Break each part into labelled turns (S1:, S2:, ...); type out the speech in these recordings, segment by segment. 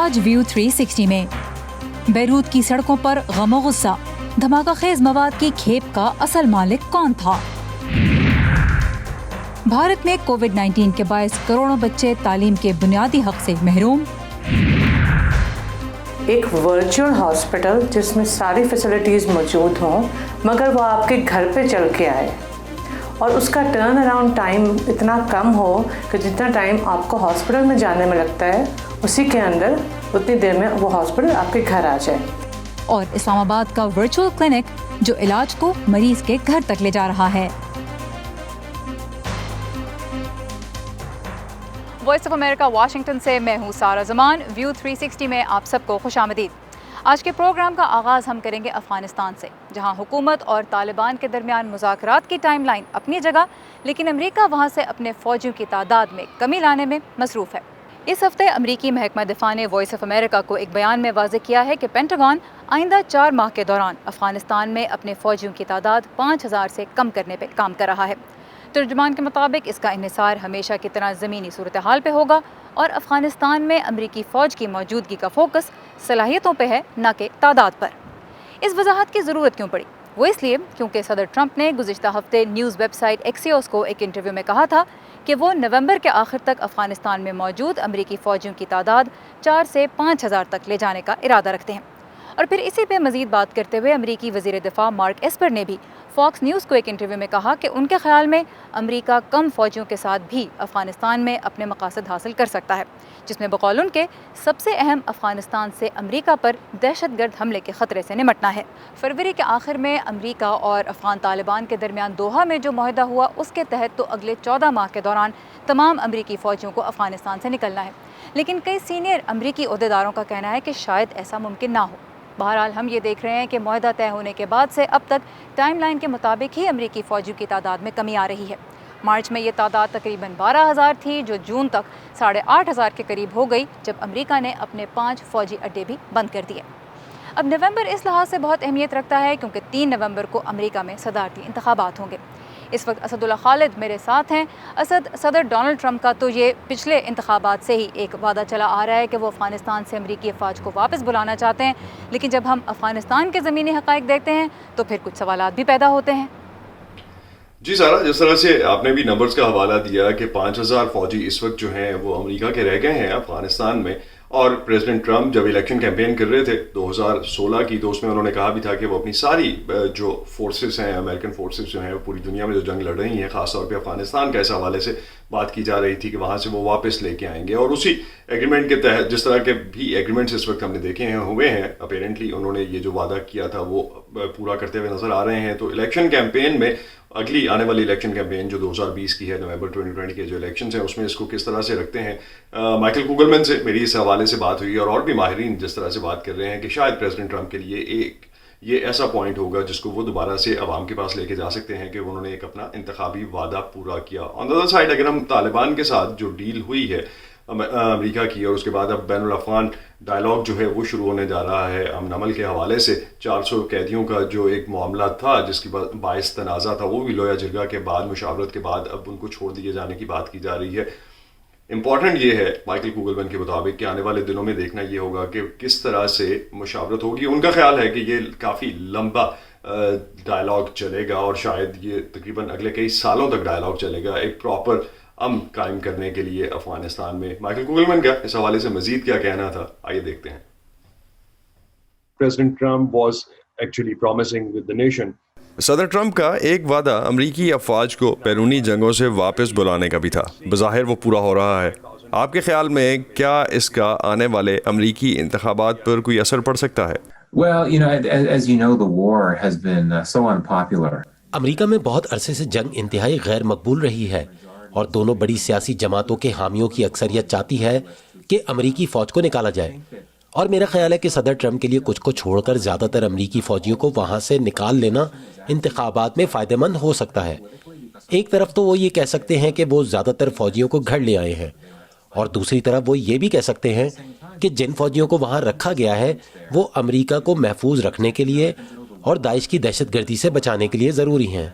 S1: آج ویو 360 میں بیروت کی سڑکوں پر غم و غصہ، دھماکہ خیز مواد کی کھیپ کا اصل مالک کون تھا؟ بھارت میں کووڈ-19 کے باعث کروڑوں بچے تعلیم کے بنیادی حق سے محروم۔
S2: ایک ورچوئل ہاسپٹل جس میں ساری فیسلٹیز موجود ہوں مگر وہ آپ کے گھر پہ چل کے آئے اور اس کا ٹرن اراؤنڈ ٹائم اتنا کم ہو کہ جتنا ٹائم آپ کو ہاسپٹل میں جانے میں لگتا ہے اسی کے اندر اتنی دیر میں وہ ہاسپٹل آپ کے گھر آ جائے۔
S1: اور اسلام آباد کا ورچوئل کلینک جو علاج کو مریض کے گھر تک لے جا رہا ہے۔ وائس آف امریکہ واشنگٹن سے میں ہوں سارہ زمان۔ ویو 360 میں آپ سب کو خوش آمدید۔ آج کے پروگرام کا آغاز ہم کریں گے افغانستان سے، جہاں حکومت اور طالبان کے درمیان مذاکرات کی ٹائم لائن اپنی جگہ، لیکن امریکہ وہاں سے اپنے فوجیوں کی تعداد میں کمی لانے میں مصروف ہے۔ اس ہفتے امریکی محکمہ دفاع نے وائس آف امریکہ کو ایک بیان میں واضح کیا ہے کہ پینٹاگون آئندہ 4 ماہ کے دوران افغانستان میں اپنے فوجیوں کی تعداد 5000 سے کم کرنے پہ کام کر رہا ہے۔ ترجمان کے مطابق اس کا انحصار ہمیشہ کی طرح زمینی صورتحال پہ ہوگا اور افغانستان میں امریکی فوج کی موجودگی کا فوکس صلاحیتوں پہ ہے، نہ کہ تعداد پر۔ اس وضاحت کی ضرورت کیوں پڑی؟ وہ اس لیے کیونکہ صدر ٹرمپ نے گزشتہ ہفتے نیوز ویب سائٹ ایکسیوس کو ایک انٹرویو میں کہا تھا کہ وہ نومبر کے آخر تک افغانستان میں موجود امریکی فوجیوں کی تعداد 4 سے 5000 تک لے جانے کا ارادہ رکھتے ہیں۔ اور پھر اسی پہ مزید بات کرتے ہوئے امریکی وزیر دفاع مارک ایسپر نے بھی فاکس نیوز کو ایک انٹرویو میں کہا کہ ان کے خیال میں امریکہ کم فوجیوں کے ساتھ بھی افغانستان میں اپنے مقاصد حاصل کر سکتا ہے، جس میں بقول ان کے سب سے اہم افغانستان سے امریکہ پر دہشت گرد حملے کے خطرے سے نمٹنا ہے۔ فروری کے آخر میں امریکہ اور افغان طالبان کے درمیان دوحہ میں جو معاہدہ ہوا اس کے تحت تو اگلے 14 ماہ کے دوران تمام امریکی فوجیوں کو افغانستان سے نکلنا ہے، لیکن کئی سینئر امریکی عہدیداروں کا کہنا ہے کہ شاید ایسا ممکن نہ ہو۔ بہرحال ہم یہ دیکھ رہے ہیں کہ معاہدہ طے ہونے کے بعد سے اب تک ٹائم لائن کے مطابق ہی امریکی فوجیوں کی تعداد میں کمی آ رہی ہے۔ مارچ میں یہ تعداد تقریباً 12000 تھی، جو جون تک 8500 کے قریب ہو گئی جب امریکہ نے اپنے 5 فوجی اڈے بھی بند کر دیے۔ اب نومبر اس لحاظ سے بہت اہمیت رکھتا ہے کیونکہ 3 نومبر کو امریکہ میں صدارتی انتخابات ہوں گے۔ اس وقت اسد اللہ خالد میرے ساتھ ہیں۔ اسد، صدر ڈونلڈ ٹرمپ کا تو یہ پچھلے انتخابات سے ہی ایک وعدہ چلا آ رہا ہے کہ وہ افغانستان سے امریکی افواج کو واپس بلانا چاہتے ہیں، لیکن جب ہم افغانستان کے زمینی حقائق دیکھتے ہیں تو پھر کچھ سوالات بھی پیدا ہوتے ہیں۔
S3: جی سارا، جس طرح سے آپ نے بھی نمبرز کا حوالہ دیا کہ 5000 فوجی اس وقت جو ہیں وہ امریکہ کے رہ گئے ہیں افغانستان میں، اور پریزیڈنٹ ٹرمپ جب الیکشن کیمپین کر رہے تھے 2016 کی تو اس میں انہوں نے کہا بھی تھا کہ وہ اپنی ساری جو فورسز ہیں، امریکن فورسز جو ہیں پوری دنیا میں جو جنگ لڑ رہی ہیں، خاص طور پہ افغانستان کے اس حوالے سے بات کی جا رہی تھی کہ وہاں سے وہ واپس لے کے آئیں گے، اور اسی ایگریمنٹ کے تحت جس طرح کے بھی ایگریمنٹس اس وقت ہم نے دیکھے ہیں ہوئے ہیں، اپیرنٹلی انہوں نے یہ جو وعدہ کیا تھا وہ پورا کرتے ہوئے نظر آ رہے ہیں۔ تو الیکشن کیمپین میں اگلی آنے والی الیکشن کیمپین جو 2020 کی ہے، نومبر 2020 کے جو الیکشنز ہیں، اس میں اس کو کس طرح سے رکھتے ہیں؟ مائیکل کوگلمین سے میری اس حوالے سے بات ہوئی اور بھی ماہرین جس طرح سے بات کر رہے ہیں کہ شاید پریزیڈنٹ ٹرمپ کے لیے یہ ایسا پوائنٹ ہوگا جس کو وہ دوبارہ سے عوام کے پاس لے کے جا سکتے ہیں کہ انہوں نے ایک اپنا انتخابی وعدہ پورا کیا۔ آن دی ادر سائڈ اگر ہم طالبان کے ساتھ جو ڈیل ہوئی ہے امریکہ کی، اور اس کے بعد اب بین الافغان ڈائلاگ جو ہے وہ شروع ہونے جا رہا ہے امن امن کے حوالے سے، 400 قیدیوں کا جو ایک معاملہ تھا جس کی باعث تنازع تھا، وہ بھی لویا جرگہ کے بعد مشاورت کے بعد اب ان کو چھوڑ دیے جانے کی بات کی جا رہی ہے۔ امپورٹنٹ یہ ہے مائیکل کوگلمین کے مطابق کہ آنے والے دنوں میں دیکھنا یہ ہوگا کہ کس طرح سے مشاورت ہوگی۔ ان کا خیال ہے کہ یہ کافی لمبا ڈائلاگ چلے گا اور شاید یہ تقریباً اگلے کئی سالوں تک ڈائلاگ چلے گا ایک پراپر امن قائم کرنے کے لیے افغانستان میں۔ مائیکل کوگلمین کا اس حوالے سے مزید کیا کہنا تھا، آئیے دیکھتے ہیں۔
S4: President Trump was actually promising with the nation.
S5: صدر ٹرمپ کا ایک وعدہ امریکی افواج کو بیرونی جنگوں سے واپس بلانے کا بھی تھا، بظاہر وہ پورا ہو رہا ہے۔ آپ کے خیال میں کیا اس کا آنے والے امریکی انتخابات پر کوئی اثر پڑ سکتا ہے؟
S6: Well, as you know, the war has been so unpopular.
S7: امریکہ میں بہت عرصے سے جنگ انتہائی غیر مقبول رہی ہے، اور دونوں بڑی سیاسی جماعتوں کے حامیوں کی اکثریت چاہتی ہے کہ امریکی فوج کو نکالا جائے، اور میرا خیال ہے کہ صدر ٹرمپ کے لیے کچھ کو چھوڑ کر زیادہ تر امریکی فوجیوں کو وہاں سے نکال لینا انتخابات میں فائدہ مند ہو سکتا ہے۔ ایک طرف تو وہ یہ کہہ سکتے ہیں کہ وہ زیادہ تر فوجیوں کو گھر لے آئے ہیں، اور دوسری طرف وہ یہ بھی کہہ سکتے ہیں کہ جن فوجیوں کو وہاں رکھا گیا ہے وہ امریکہ کو محفوظ رکھنے کے لیے اور داعش کی دہشت گردی سے بچانے کے لیے ضروری ہیں۔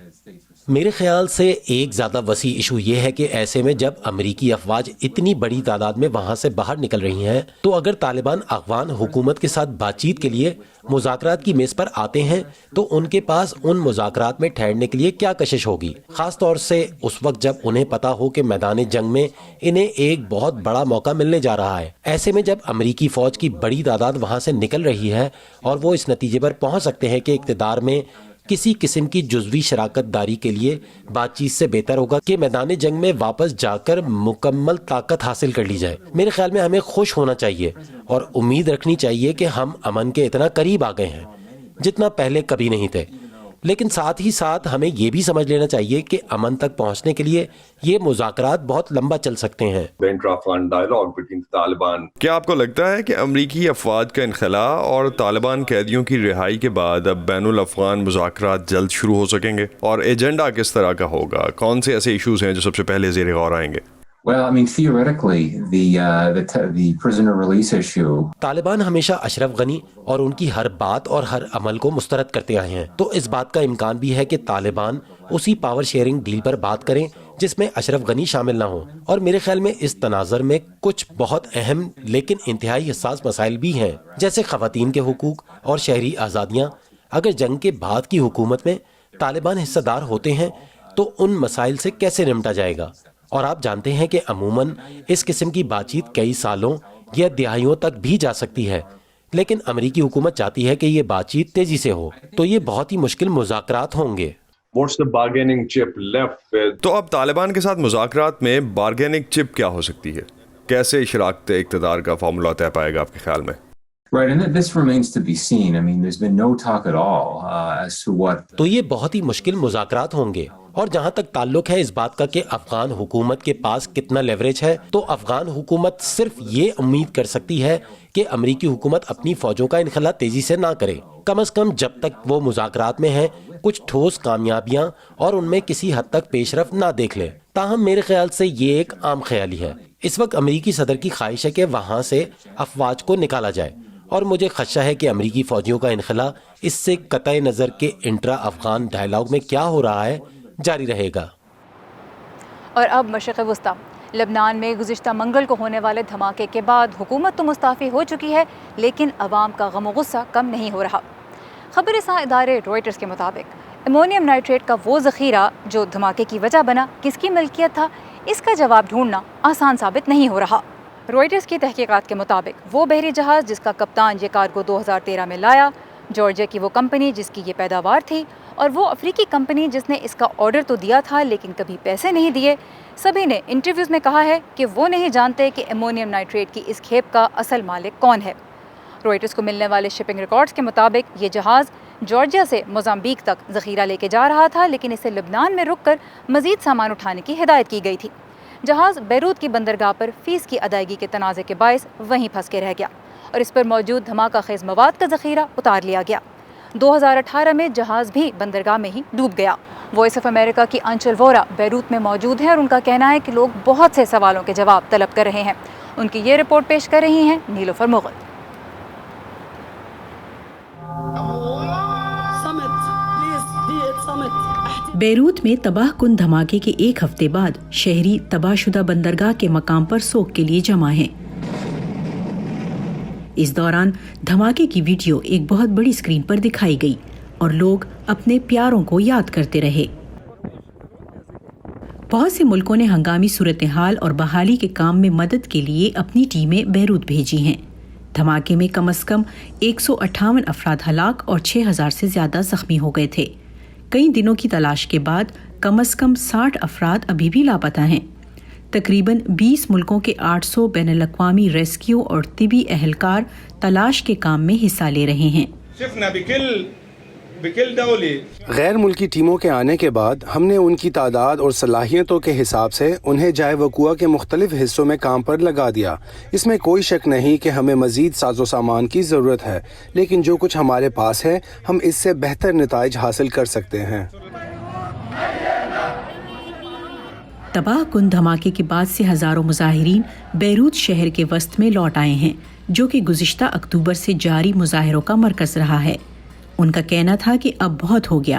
S7: میرے خیال سے ایک زیادہ وسیع ایشو یہ ہے کہ ایسے میں جب امریکی افواج اتنی بڑی تعداد میں وہاں سے باہر نکل رہی ہیں تو اگر طالبان افغان حکومت کے ساتھ بات چیت کے لیے مذاکرات کی میز پر آتے ہیں تو ان کے پاس ان مذاکرات میں ٹھہرنے کے لیے کیا کشش ہوگی، خاص طور سے اس وقت جب انہیں پتا ہو کہ میدان جنگ میں انہیں ایک بہت بڑا موقع ملنے جا رہا ہے۔ ایسے میں جب امریکی فوج کی بڑی تعداد وہاں سے نکل رہی ہے اور وہ اس نتیجے پر پہنچ سکتے ہیں کہ اقتدار میں کسی قسم کی جزوی شراکت داری کے لیے بات چیت سے بہتر ہوگا کہ میدان جنگ میں واپس جا کر مکمل طاقت حاصل کر لی جائے۔ میرے خیال میں ہمیں خوش ہونا چاہیے اور امید رکھنی چاہیے کہ ہم امن کے اتنا قریب آ گئے ہیں جتنا پہلے کبھی نہیں تھے، لیکن ساتھ ہی ساتھ ہمیں یہ بھی سمجھ لینا چاہیے کہ امن تک پہنچنے کے لیے یہ مذاکرات بہت لمبا چل سکتے ہیں۔
S5: کیا آپ کو لگتا ہے کہ امریکی افواج کا انخلاء اور طالبان قیدیوں کی رہائی کے بعد اب بین الافغان مذاکرات جلد شروع ہو سکیں گے، اور ایجنڈا کس طرح کا ہوگا؟ کون سے ایسے ایشوز ہیں جو سب سے پہلے زیر غور آئیں گے؟
S6: Well, I mean, theoretically, the prisoner release issue.
S7: Taliban ہمیشہ اشرف غنی اور ان کی ہر بات اور ہر عمل کو مسترد کرتے آئے ہیں، تو اس بات کا امکان بھی ہے کہ طالبان اسی پاور شیئرنگ ڈیل پر بات کریں جس میں اشرف غنی شامل نہ ہوں۔ اور میرے خیال میں اس تناظر میں کچھ بہت اہم لیکن انتہائی حساس مسائل بھی ہیں، جیسے خواتین کے حقوق اور شہری آزادیاں۔ اگر جنگ کے بعد کی حکومت میں طالبان حصہ دار ہوتے ہیں تو ان مسائل سے کیسے نمٹا جائے گا؟ اور آپ جانتے ہیں کہ عموماً اس قسم کی بات چیت کئی سالوں یا دہائیوں تک بھی جا سکتی ہے، لیکن امریکی حکومت چاہتی ہے کہ یہ بات چیت تیزی سے ہو، تو یہ بہت ہی مشکل مذاکرات ہوں گے۔
S5: تو اب طالبان کے ساتھ مذاکرات میں بارگیننگ چپ کیا ہو سکتی ہے؟ کیسے شراکت اقتدار کا فارمولا طے پائے گا آپ کے خیال میں؟
S6: Right, and this remains to be seen. I mean, there's been no talk at all as to what.
S7: تو یہ بہت ہی مشکل مذاکرات ہوں گے، اور جہاں تک تعلق ہے اس بات کا کہ افغان حکومت کے پاس کتنا لیوریج ہے، تو افغان حکومت صرف یہ امید کر سکتی ہے کہ امریکی حکومت اپنی فوجوں کا انخلاء تیزی سے نہ کرے، کم از کم جب تک وہ مذاکرات میں ہیں کچھ ٹھوس کامیابیاں اور ان میں کسی حد تک پیش رفت نہ دیکھ لے۔ تاہم میرے خیال سے یہ ایک عام خیالی ہے۔ اس وقت امریکی صدر کی خواہش ہے کہ وہاں سے افواج کو نکالا جائے، اور مجھے خدشہ ہے کہ امریکی فوجیوں کا انخلاء اس سے قطع نظر کے انٹرا افغان ڈائیلاگ میں کیا ہو رہا ہے جاری رہے گا۔
S1: اور اب مشرق وسطی لبنان میں گزشتہ منگل کو ہونے والے دھماکے کے بعد حکومت تو مستعفی ہو چکی ہے، لیکن عوام کا غم و غصہ کم نہیں ہو رہا۔ خبر رساں ادارے روئٹرز کے مطابق امونیم نائٹریٹ کا وہ ذخیرہ جو دھماکے کی وجہ بنا کس کی ملکیت تھا، اس کا جواب ڈھونڈنا آسان ثابت نہیں ہو رہا۔ روئٹرز کی تحقیقات کے مطابق وہ بحری جہاز جس کا کپتان یہ کارگو 2013 میں لایا، جارجیا کی وہ کمپنی جس کی یہ پیداوار تھی، اور وہ افریقی کمپنی جس نے اس کا آرڈر تو دیا تھا لیکن کبھی پیسے نہیں دیے، سبھی نے انٹرویوز میں کہا ہے کہ وہ نہیں جانتے کہ امونیم نائٹریٹ کی اس کھیپ کا اصل مالک کون ہے۔ روئٹرز کو ملنے والے شپنگ ریکارڈز کے مطابق یہ جہاز جارجیا سے موزمبیق تک ذخیرہ لے کے جا رہا تھا، لیکن اسے لبنان میں رک کر مزید سامان اٹھانے کی ہدایت کی گئی تھی۔ جہاز بیروت کی بندرگاہ پر فیس کی ادائیگی کے تنازع کے باعث وہیں پھنس کے رہ گیا، اور اس پر موجود دھماکہ خیز مواد کا ذخیرہ اتار لیا گیا۔ 2018 میں جہاز بھی بندرگاہ میں ہی ڈوب گیا۔ وائس آف امریکہ کی انچل وورا بیروت میں موجود ہیں، اور ان کا کہنا ہے کہ لوگ بہت سے سوالوں کے جواب طلب کر رہے ہیں۔ ان کی یہ رپورٹ پیش کر رہی ہیں نیلوفر مغل۔
S8: بیروت میں تباہ کن دھماکے کے ایک ہفتے بعد شہری تباہ شدہ بندرگاہ کے مقام پر سوگ کے لیے جمع ہیں۔ اس دوران دھماکے کی ویڈیو ایک بہت بڑی اسکرین پر دکھائی گئی اور لوگ اپنے پیاروں کو یاد کرتے رہے۔ بہت سے ملکوں نے ہنگامی صورتحال اور بحالی کے کام میں مدد کے لیے اپنی ٹیمیں بیروت بھیجی ہیں۔ دھماکے میں کم از کم 158 افراد ہلاک اور 6000 سے زیادہ زخمی ہو گئے تھے۔ کئی دنوں کی تلاش کے بعد کم از کم 60 افراد ابھی بھی لاپتہ ہیں۔ تقریباً 20 ملکوں کے 800 بین الاقوامی ریسکیو اور طبی اہلکار تلاش کے کام میں حصہ لے رہے ہیں۔
S9: غیر ملکی ٹیموں کے آنے کے بعد ہم نے ان کی تعداد اور صلاحیتوں کے حساب سے انہیں جائے وقوع کے مختلف حصوں میں کام پر لگا دیا۔ اس میں کوئی شک نہیں کہ ہمیں مزید ساز و سامان کی ضرورت ہے، لیکن جو کچھ ہمارے پاس ہے ہم اس سے بہتر نتائج حاصل کر سکتے ہیں۔
S8: تباہ کن دھماکے کے بعد سے ہزاروں مظاہرین بیروت شہر کے وسط میں لوٹ آئے ہیں، جو کہ گزشتہ اکتوبر سے جاری مظاہروں کا مرکز رہا ہے۔ ان کا کہنا تھا کہ اب بہت ہو گیا۔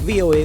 S10: VOA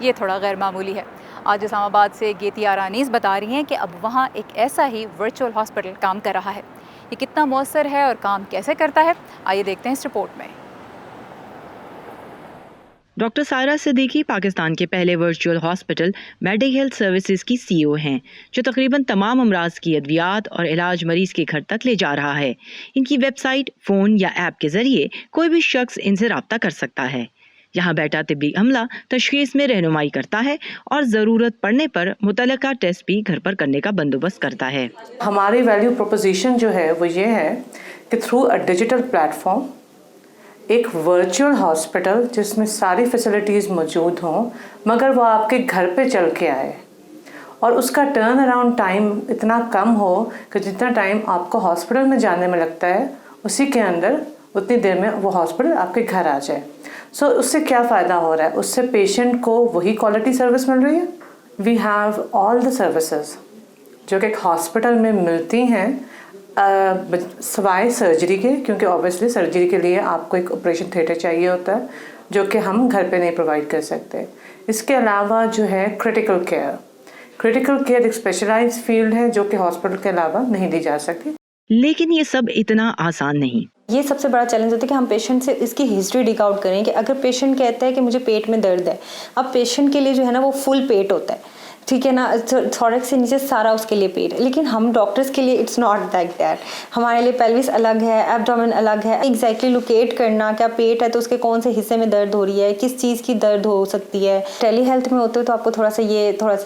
S1: یہ تھوڑا غیر معمولی ہے. آج اسلام آباد سے گیتی آرانیز بتا رہی ہیں کہ اب وہاں ایک ایسا ہی ورچوئل ہاسپٹل کام کر رہا ہے. یہ کتنا مؤثر ہے اور کام کیسے کرتا ہے، آئیے دیکھتے ہیں اس رپورٹ میں.
S8: ڈاکٹر سائرہ صدیقی پاکستان کے پہلے ورچوئل ہاسپٹل میڈی ہیلتھ سروسز کی سی او ہیں، جو تقریباً تمام امراض کی ادویات اور علاج مریض کے گھر تک لے جا رہا ہے. ان کی ویب سائٹ، فون یا ایپ کے ذریعے کوئی بھی شخص ان سے رابطہ کر سکتا ہے. یہاں بیٹھا طبی عملہ تشخیص میں رہنمائی کرتا ہے اور ضرورت پڑنے پر متعلقہ ٹیسٹ بھی گھر پر کرنے کا بندوبست کرتا ہے.
S2: ہماری ویلیو پروپوزیشن جو ہے وہ یہ ہے کہ through a digital plate form ایک ورچوئل ہاسپٹل جس میں ساری فیسلٹیز موجود ہوں مگر وہ آپ کے گھر پہ چل کے آئے، اور اس کا ٹرن اراؤنڈ ٹائم اتنا کم ہو کہ جتنا ٹائم آپ کو ہاسپٹل میں جانے میں لگتا ہے اسی کے اندر اتنی دیر میں وہ ہاسپٹل آپ کے گھر آ جائے. سو اس سے کیا فائدہ ہو رہا ہے؟ اس سے پیشنٹ کو وہی کوالٹی سروس مل رہی ہے. We have all the services جو کہ ایک ہاسپٹل میں ملتی ہیں سوائے سرجری کے، کیونکہ اوبیسلی سرجری کے لیے آپ کو ایک آپریشن تھیٹر چاہیے ہوتا ہے جو کہ ہم گھر پہ نہیں پرووائڈ کر سکتے. اس کے علاوہ جو ہے کریٹیکل کیئر ایک اسپیشلائز فیلڈ ہے جو کہ ہاسپٹل کے علاوہ نہیں دی جا سکتی.
S8: لیکن یہ سب اتنا آسان نہیں.
S11: یہ سب سے بڑا چیلنج ہوتا ہے کہ ہم پیشنٹ سے اس کی ہسٹری ڈگ آؤٹ کریں کہ اگر پیشنٹ کہتا ہے کہ مجھے پیٹ میں درد ہے، اب پیشنٹ کے لیے جو ہے نا وہ فل پیٹ ہوتا ہے، ٹھیک ہے نا، تھوریکس سے نیچے سارا اس کے لیے پیٹ ہے. لیکن ہم ڈاکٹرس کے لیے اٹس ناٹ لائک دیٹ. ہمارے لیے پیلوس الگ ہے، ایبڈومن الگ ہے. ایگزیکٹلی لوکیٹ کرنا کیا پیٹ ہے تو اس کے کون سے حصے میں درد ہو رہی ہے، کس چیز کی درد ہو سکتی ہے. ٹیلی ہیلتھ میں ہوتے تو آپ کو تھوڑا سا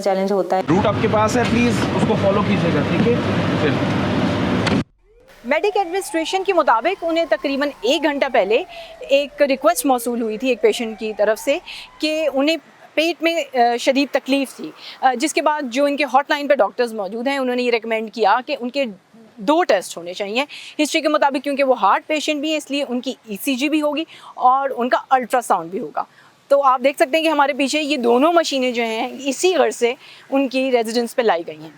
S11: چیلنج ہوتا ہے.
S12: روٹ آپ کے پاس ہے، پلیز اس کو فالو کیجیے گا، ٹھیک ہے.
S13: میڈیک ایڈمنسٹریشن کے مطابق انہیں تقریباً 1 گھنٹہ پہلے ایک ریکویسٹ موصول ہوئی تھی ایک پیشنٹ کی طرف سے کہ انہیں پیٹ میں شدید تکلیف تھی، جس کے بعد جو ان کے ہاٹ لائن پہ ڈاکٹرز موجود ہیں انہوں نے یہ ریکمینڈ کیا کہ ان کے 2 ٹیسٹ ہونے چاہیے ہسٹری کے مطابق، کیونکہ وہ ہارٹ پیشنٹ بھی ہیں اس لیے ان کی ECG بھی ہوگی اور ان کا الٹرا ساؤنڈ بھی ہوگا. تو آپ دیکھ سکتے ہیں کہ ہمارے پیچھے یہ دونوں مشینیں جو ہیں اسی غرض سے ان کی ریزیڈنس پہ لائی گئی ہیں.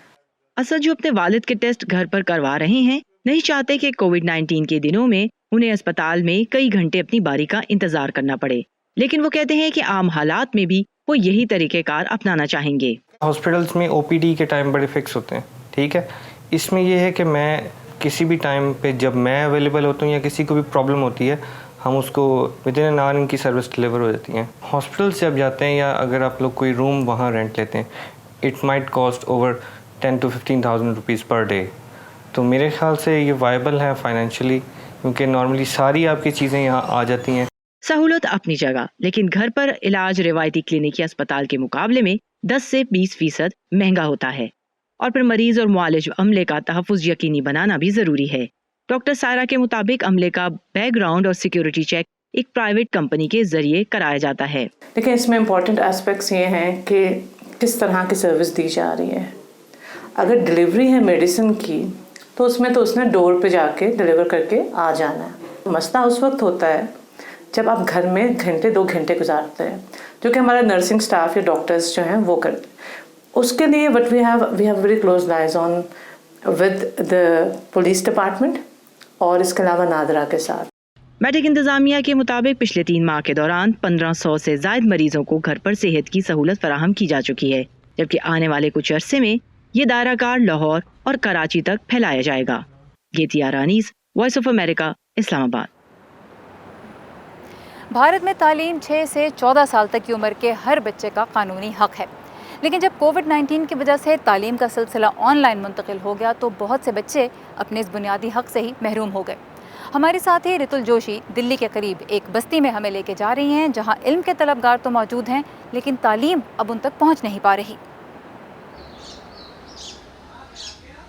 S8: اسد جو اپنے والد کے ٹیسٹ گھر پر کروا رہے ہیں نہیں چاہتے کہ کووڈ-19 کے دنوں میں انہیں اسپتال میں کئی گھنٹے اپنی باری کا انتظار کرنا پڑے، لیکن وہ کہتے ہیں کہ عام حالات میں بھی وہ یہی طریقہ کار اپنانا چاہیں گے.
S14: ہاسپٹلس میں OPD کے ٹائم بڑے فکس ہوتے ہیں، ٹھیک ہے. اس میں یہ ہے کہ میں کسی بھی ٹائم پہ جب میں اویلیبل ہوتا ہوں یا کسی کو بھی پرابلم ہوتی ہے ہم اس کو ودن این آور ان کی سروس ڈلیور ہو جاتی ہیں. ہاسپٹل سے آپ جاتے ہیں یا اگر آپ لوگ کوئی روم وہاں رینٹ لیتے ہیں it might cost over 10,000 to 15,000 rupees per day. تو میرے خیال سے یہ وائبل ہے فائنینشلی، کیونکہ نارملی ساری آپ کی چیزیں یہاں آ جاتی ہیں.
S8: سہولت اپنی جگہ، لیکن گھر پر علاج روایتی کلینک یا اسپتال کے مقابلے میں 10 سے 20% مہنگا ہوتا ہے، اور پھر مریض اور معالج عملے کا تحفظ یقینی بنانا بھی ضروری ہے. ڈاکٹر سائرہ کے مطابق عملے کا بیک گراؤنڈ اور سیکیورٹی چیک ایک پرائیویٹ کمپنی کے ذریعے کرایا جاتا ہے.
S2: لیکن اس میں امپورٹنٹ اسپیکٹس یہ ہیں کہ کس طرح کی سروس دی جا رہی ہے. اگر ڈلیوری ہے میڈیسن کی تو اس میں تو اس نے ڈور پہ جا کے ڈلیور کر کے آ جانا ہے. مسئلہ اس وقت ہوتا ہے جب آپ گھر میں 2 گھنٹے گزارتے ہیں، جو کہ ہمارا نرسنگ سٹاف یا ڈاکٹرز جو ہیں وہ کرتے ہیں. اس کے لیے what we have very close liaison with the police department اور اس کے علاوہ نادرا کے ساتھ.
S8: میڈیک انتظامیہ کے مطابق پچھلے 3 ماہ کے دوران 1500 سے زائد مریضوں کو گھر پر صحت کی سہولت فراہم کی جا چکی ہے، جبکہ آنے والے کچھ عرصے میں یہ دائرہ کار لاہور اور کراچی تک پھیلایا جائے گا. گیتی آرانیز، وائس آف امریکہ، اسلام آباد.
S1: بھارت میں تعلیم 6 سے 14 سال تک کی عمر کے ہر بچے کا قانونی حق ہے، لیکن جب کووڈ-19 کی وجہ سے تعلیم کا سلسلہ آن لائن منتقل ہو گیا تو بہت سے بچے اپنے اس بنیادی حق سے ہی محروم ہو گئے. ہماری ساتھی رتل جوشی دلی کے قریب ایک بستی میں ہمیں لے کے جا رہی ہیں جہاں علم کے طلبگار تو موجود ہیں لیکن تعلیم اب ان تک پہنچ نہیں پا رہی.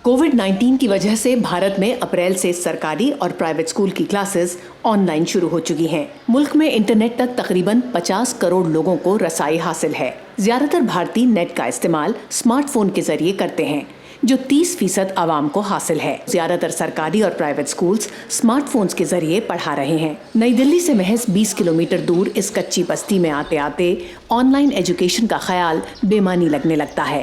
S15: کووڈ-19 کی وجہ سے بھارت میں اپریل سے سرکاری اور پرائیویٹ اسکول کی کلاسز آن لائن شروع ہو چکی ہیں. ملک میں انٹرنیٹ تک تقریباً 50 کروڑ لوگوں کو رسائی حاصل ہے. زیادہ تر بھارتی نیٹ کا استعمال اسمارٹ فون کے ذریعے کرتے ہیں، جو 30% عوام کو حاصل ہے. زیادہ تر سرکاری اور پرائیویٹ اسکولز اسمارٹ فونز کے ذریعے پڑھا رہے ہیں. نئی دلی سے محض 20 کلومیٹر دور اس کچی بستی میں آتے آتے آن لائن ایجوکیشن کا خیال بے معنی لگنے لگتا ہے.